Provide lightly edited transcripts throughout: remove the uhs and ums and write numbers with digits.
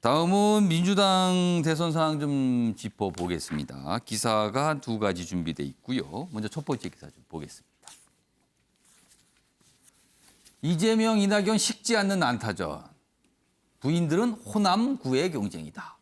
다음은 민주당 대선 상황 좀 짚어보겠습니다. 기사가 한 두 가지 준비돼 있고요. 먼저 첫 번째 기사 좀 보겠습니다. 이재명, 이낙연 식지 않는 난타전. 부인들은 호남구의 경쟁이다.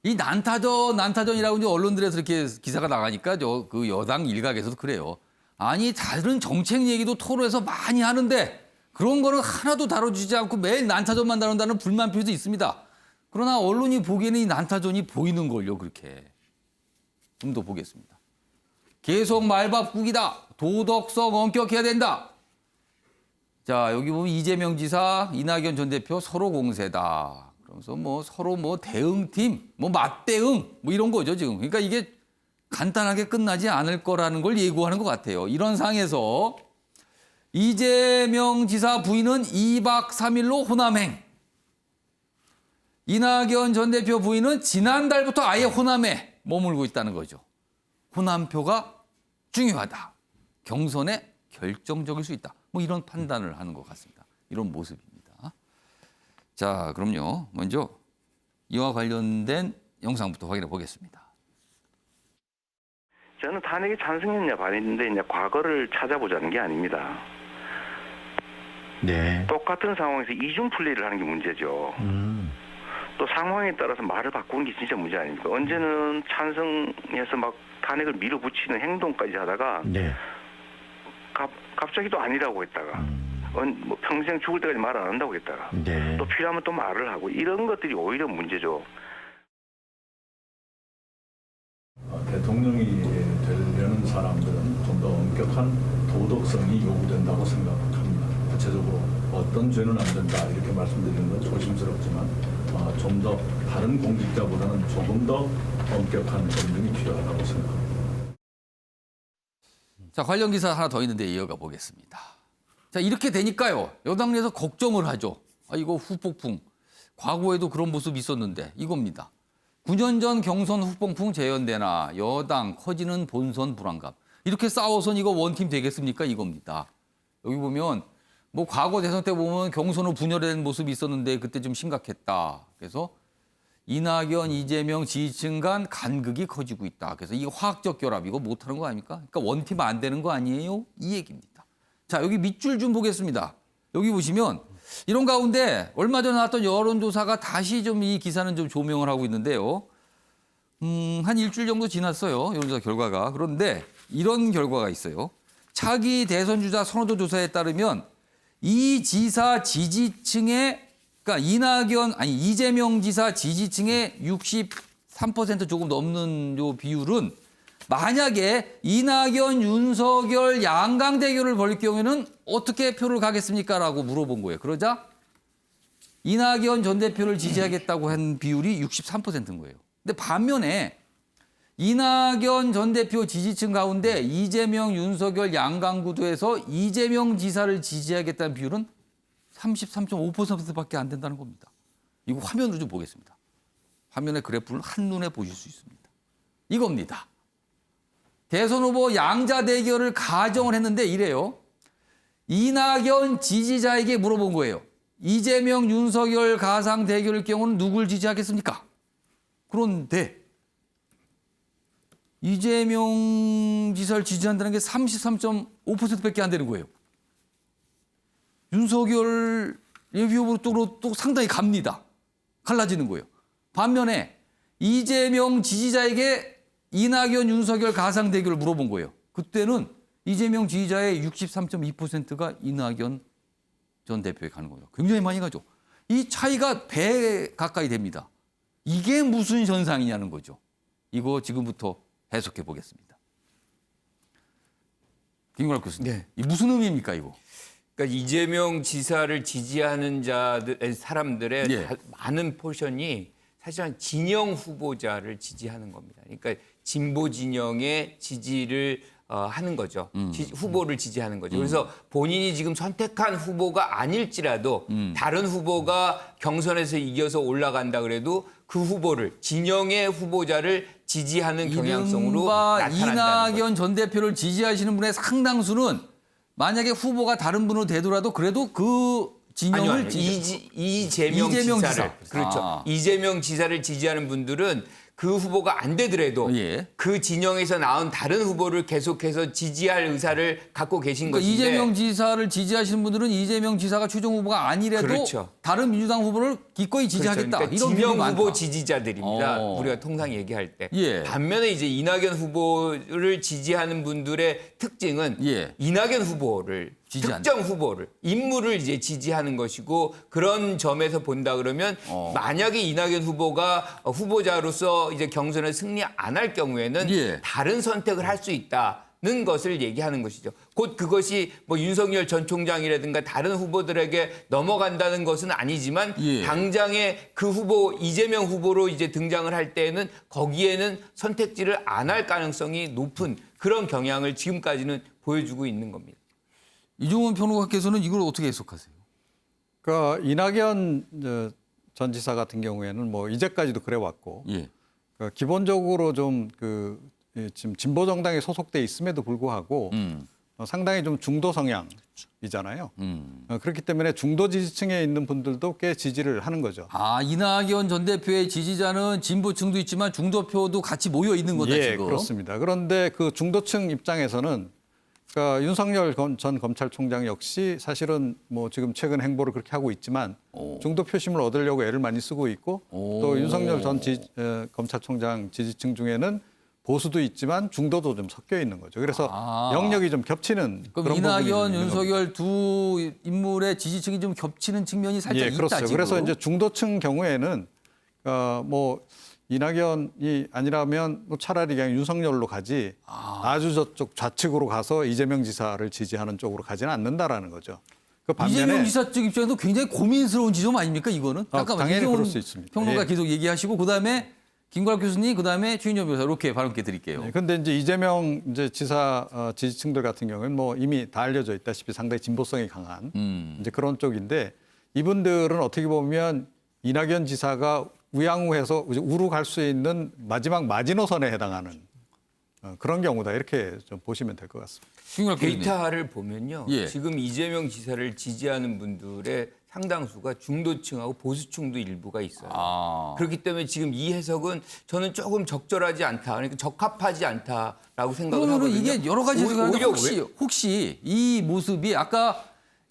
이 난타전이라고 이제 언론들에서 이렇게 기사가 나가니까 그 여당 일각에서도 그래요. 아니 다른 정책 얘기도 토론에서 많이 하는데 그런 거는 하나도 다뤄주지 않고 매일 난타전만 다룬다는 불만 표도 있습니다. 그러나 언론이 보기에는 이 난타전이 보이는 걸요, 그렇게. 좀 더 보겠습니다. 계속 말밥국이다. 도덕성 엄격해야 된다. 자, 여기 보면 이재명 지사, 이낙연 전 대표 서로 공세다. 그러면서 서로 대응팀, 맞대응, 이런 거죠, 지금. 그러니까 이게 간단하게 끝나지 않을 거라는 걸 예고하는 것 같아요. 이런 상황에서 이재명 지사 부인은 2박 3일로 호남행. 이낙연 전 대표 부인은 지난달부터 아예 호남에 머물고 있다는 거죠. 호남표가 중요하다. 경선에 결정적일 수 있다. 이런 판단을 하는 것 같습니다. 이런 모습입니다. 자, 그럼요. 먼저 이와 관련된 영상부터 확인해 보겠습니다. 저는 탄핵에 찬성했냐 반했는데 과거를 찾아보자는 게 아닙니다. 네. 똑같은 상황에서 이중 플레이를 하는 게 문제죠. 또 상황에 따라서 말을 바꾸는 게 진짜 문제 아닙니까? 언제는 찬성해서 막 탄핵을 밀어붙이는 행동까지 하다가 네. 갑자기 또 아니라고 했다가 평생 죽을 때까지 말 안 한다고 했다가 네. 또 필요하면 또 말을 하고 이런 것들이 오히려 문제죠. 대통령이 되려는 사람들은 좀 더 엄격한 도덕성이 요구된다고 생각합니다. 구체적으로 어떤 죄는 안 된다 이렇게 말씀드리는 건 조심스럽지만 좀 더 다른 공직자보다는 조금 더 엄격한 검증이 필요하다고 생각합니다. 자, 관련 기사 하나 더 있는데 이어가 보겠습니다. 자, 이렇게 되니까요. 여당 내에서 걱정을 하죠. 이거 후폭풍. 과거에도 그런 모습이 있었는데 이겁니다. 9년 전 경선 후폭풍 재연되나 여당 커지는 본선 불안감. 이렇게 싸워선 이거 원팀 되겠습니까? 이겁니다. 여기 보면 과거 대선 때 보면 경선 후 분열된 모습이 있었는데 그때 좀 심각했다. 그래서 이낙연, 이재명 지지층 간 간극이 커지고 있다. 그래서 이거 화학적 결합 이거 못하는 거 아닙니까? 그러니까 원팀 안 되는 거 아니에요? 이 얘기입니다. 자, 여기 밑줄 좀 보겠습니다. 여기 보시면 이런 가운데 얼마 전에 나왔던 여론조사가 다시 좀 이 기사는 좀 조명을 하고 있는데요. 한 일주일 정도 지났어요. 여론조사 결과가. 그런데 이런 결과가 있어요. 차기 대선 주자 선호도 조사에 따르면 이 지사 지지층의 그러니까 이재명 지사 지지층의 63% 조금 넘는 요 비율은 만약에 이낙연, 윤석열 양강 대결을 벌일 경우에는 어떻게 표를 가겠습니까? 라고 물어본 거예요. 그러자 이낙연 전 대표를 지지하겠다고 한 비율이 63%인 거예요. 근데 반면에 이낙연 전 대표 지지층 가운데 이재명, 윤석열 양강 구도에서 이재명 지사를 지지하겠다는 비율은 33.5%밖에 안 된다는 겁니다. 이거 화면으로 좀 보겠습니다. 화면의 그래프를 한눈에 보실 수 있습니다. 이겁니다. 대선 후보 양자 대결을 가정을 했는데 이래요. 이낙연 지지자에게 물어본 거예요. 이재명, 윤석열 가상 대결일 경우는 누굴 지지하겠습니까? 그런데 이재명 지사를 지지한다는 게 33.5%밖에 안 되는 거예요. 윤석열 예비후보로 또 상당히 갑니다. 갈라지는 거예요. 반면에 이재명 지지자에게 이낙연, 윤석열 가상 대결을 물어본 거예요. 그때는 이재명 지지자의 63.2%가 이낙연 전 대표에 가는 거예요. 굉장히 많이 가죠. 이 차이가 배 가까이 됩니다. 이게 무슨 현상이냐는 거죠. 이거 지금부터 해석해 보겠습니다. 김건학 교수님, 네. 이 무슨 의미입니까, 이거? 그러니까 이재명 지사를 지지하는 사람들의 예. 많은 포션이 사실은 진영 후보자를 지지하는 겁니다. 그러니까 진보 진영의 지지를 하는 거죠. 후보를 지지하는 거죠. 그래서 본인이 지금 선택한 후보가 아닐지라도 다른 후보가 경선에서 이겨서 올라간다 그래도 그 후보를 진영의 후보자를 지지하는 경향성으로 나타난다는 이낙연 거죠. 전 대표를 지지하시는 분의 상당수는 만약에 후보가 다른 분으로 되더라도 그래도 그 진영을 이재명 이재명 지사를 지사. 그렇죠. 아. 이재명 지사를 지지하는 분들은 그 후보가 안 되더라도 예. 그 진영에서 나온 다른 후보를 계속해서 지지할 의사를 갖고 계신 그러니까 것인데 이재명 지사를 지지하시는 분들은 이재명 지사가 최종 후보가 아니래도 그렇죠. 다른 민주당 후보를 기꺼이 지지하겠다. 그러니까 이런 진영 분이 후보 많다. 지지자들입니다. 어. 우리가 통상 얘기할 때. 예. 반면에 이제 이낙연 후보를 지지하는 분들의 특징은 예. 이낙연 후보를 지지한다. 특정 후보를 인물을 이제 지지하는 것이고 그런 점에서 본다 그러면 만약에 이낙연 후보가 후보자로서 이제 경선에 승리 안 할 경우에는 예. 다른 선택을 할 수 있다는 것을 얘기하는 것이죠. 곧 그것이 뭐 윤석열 전 총장이라든가 다른 후보들에게 넘어간다는 것은 아니지만 예. 당장에 그 후보 이재명 후보로 이제 등장을 할 때에는 거기에는 선택지를 안 할 가능성이 높은 그런 경향을 지금까지는 보여주고 있는 겁니다. 이종훈 평론가께서는 이걸 어떻게 해석하세요? 그러니까 이낙연 전 지사 같은 경우에는 뭐 이제까지도 그래 왔고 예. 기본적으로 좀 지금 진보 정당에 소속돼 있음에도 불구하고 상당히 좀 중도 성향이잖아요. 그렇기 때문에 중도 지지층에 있는 분들도 꽤 지지를 하는 거죠. 아, 이낙연 전 대표의 지지자는 진보층도 있지만 중도표도 같이 모여 있는 거다 예, 지금. 그렇습니다. 그런데 그 중도층 입장에서는 그러니까 윤석열 전 검찰총장 역시 사실은 뭐 지금 최근 행보를 그렇게 하고 있지만 중도 표심을 얻으려고 애를 많이 쓰고 있고 또 윤석열 전 검찰총장 지지층 중에는 보수도 있지만 중도도 좀 섞여 있는 거죠. 그래서 영역이 좀 겹치는 그럼 그런 부분이 이낙연, 있는 윤석열 두 인물의 지지층이 좀 겹치는 측면이 살짝 예, 있다 그렇죠. 지금. 그래서 이제 중도층 경우에는 뭐 이낙연이 아니라면 뭐 차라리 그냥 윤석열로 가지 아주 저쪽 좌측으로 가서 이재명 지사를 지지하는 쪽으로 가지는 않는다라는 거죠. 그 이재명 지사 쪽 입장에도 굉장히 고민스러운 지점 아닙니까 이거는? 잠깐만 당연히 이종훈 그럴 수 있습니다. 평론가 예. 계속 얘기하시고 그다음에 김구라 교수님 그다음에 최인영 변호사 이렇게 발언께 드릴게요. 그런데 이제 이재명 지사 지지층들 같은 경우는 뭐 이미 다 알려져 있다시피 상당히 진보성이 강한 이제 그런 쪽인데 이분들은 어떻게 보면 이낙연 지사가 우양우해서 우로 갈 수 있는 마지막 마지노선에 해당하는 그런 경우다 이렇게 좀 보시면 될 것 같습니다. 김구라 교수님. 데이터를 보면요. 예. 지금 이재명 지사를 지지하는 분들의 상당수가 중도층하고 보수층도 일부가 있어요. 그렇기 때문에 지금 이 해석은 저는 조금 적절하지 않다. 그러니까 적합하지 않다라고 생각을 그러면 하거든요. 이게 여러 가지 해석이 하는데 오히려 혹시 이 모습이 아까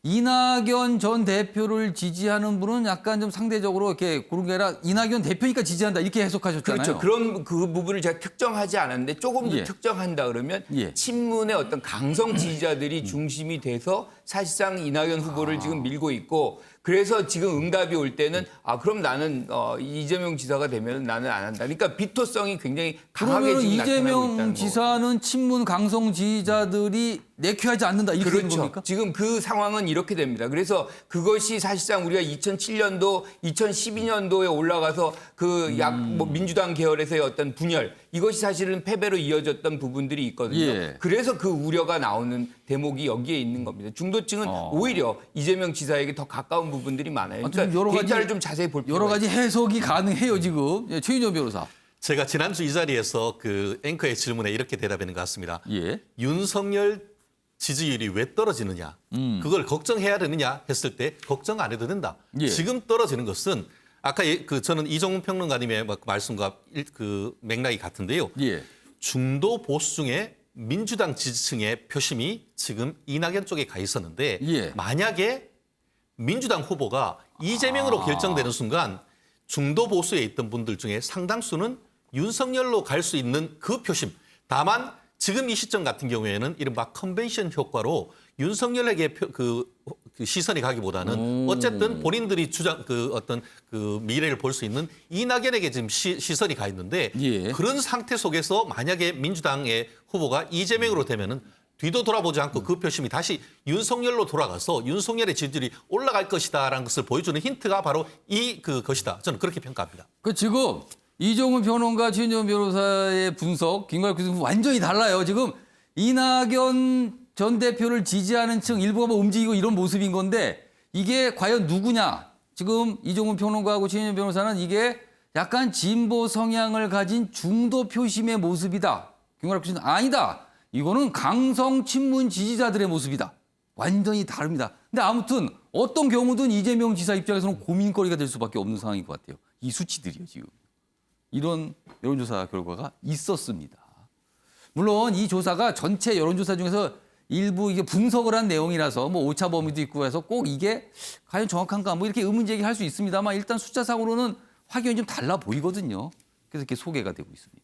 이낙연 전 대표를 지지하는 분은 약간 좀 상대적으로 이렇게 그런 게 아니라 이낙연 대표니까 지지한다 이렇게 해석하셨잖아요. 그렇죠. 그런 그 부분을 제가 특정하지 않았는데 조금 더 예. 특정한다 그러면 예. 친문의 어떤 강성 지지자들이 중심이 돼서 사실상 이낙연 후보를 지금 밀고 있고 그래서 지금 응답이 올 때는 그럼 나는 이재명 지사가 되면 나는 안 한다. 그러니까 비토성이 굉장히 강하게 그러면 지금 나타나고 이재명 있다는 지사는 친문 강성 지지자들이 내퀴하지 않는다 이렇게 되는 그렇죠. 겁니까? 지금 그 상황은 이렇게 됩니다. 그래서 그것이 사실상 우리가 2007년도, 2012년도에 올라가서 그 뭐 민주당 계열에서의 어떤 분열 이것이 사실은 패배로 이어졌던 부분들이 있거든요. 예. 그래서 그 우려가 나오는 대목이 여기에 있는 겁니다. 중도층은 오히려 이재명 지사에게 더 가까운 부분들이 많아요. 그러니까 여러 가지- 데이터를 좀 자세히 볼 필요가 여러 가지 해석이 가능해요 지금. 예, 최인영 변호사. 제가 지난주 이 자리에서 그 앵커의 질문에 이렇게 대답하는 것 같습니다. 예. 윤석열 지지율이 왜 떨어지느냐, 그걸 걱정해야 되느냐 했을 때 걱정 안 해도 된다. 예. 지금 떨어지는 것은 아까 저는 이종훈 평론가님의 말씀과 그 맥락이 같은데요. 예. 중도 보수 중에 민주당 지지층의 표심이 지금 이낙연 쪽에 가 있었는데 예. 만약에 민주당 후보가 이재명으로 결정되는 순간 중도 보수에 있던 분들 중에 상당수는 윤석열로 갈 수 있는 그 표심. 다만 지금 이 시점 같은 경우에는 이른바 컨벤션 효과로 윤석열에게 그 시선이 가기보다는 어쨌든 본인들이 어떤 그 미래를 볼 수 있는 이낙연에게 지금 시선이 가 있는데 예. 그런 상태 속에서 만약에 민주당의 후보가 이재명으로 되면은 뒤도 돌아보지 않고 그 표심이 다시 윤석열로 돌아가서 윤석열의 지지율이 올라갈 것이다라는 것을 보여주는 힌트가 바로 것이다. 저는 그렇게 평가합니다. 그 지금 이종훈 평론가 최인영 변호사의 분석, 김광석 교수님 완전히 달라요. 지금 이낙연 전 대표를 지지하는 층 일부가 뭐 움직이고 이런 모습인 건데 이게 과연 누구냐? 지금 이종훈 평론가하고 최인영 변호사는 이게 약간 진보 성향을 가진 중도 표심의 모습이다. 김광석 교수는 아니다. 이거는 강성 친문 지지자들의 모습이다. 완전히 다릅니다. 근데 아무튼 어떤 경우든 이재명 지사 입장에서는 고민거리가 될 수밖에 없는 상황인 것 같아요. 이 수치들이요, 지금. 이런 여론조사 결과가 있었습니다. 물론 이 조사가 전체 여론조사 중에서 일부 이게 분석을 한 내용이라서 뭐 오차 범위도 있고 해서 꼭 이게 과연 정확한가 뭐 이렇게 의문 제기할 수 있습니다만 일단 숫자상으로는 확연히 좀 달라 보이거든요. 그래서 이렇게 소개가 되고 있습니다.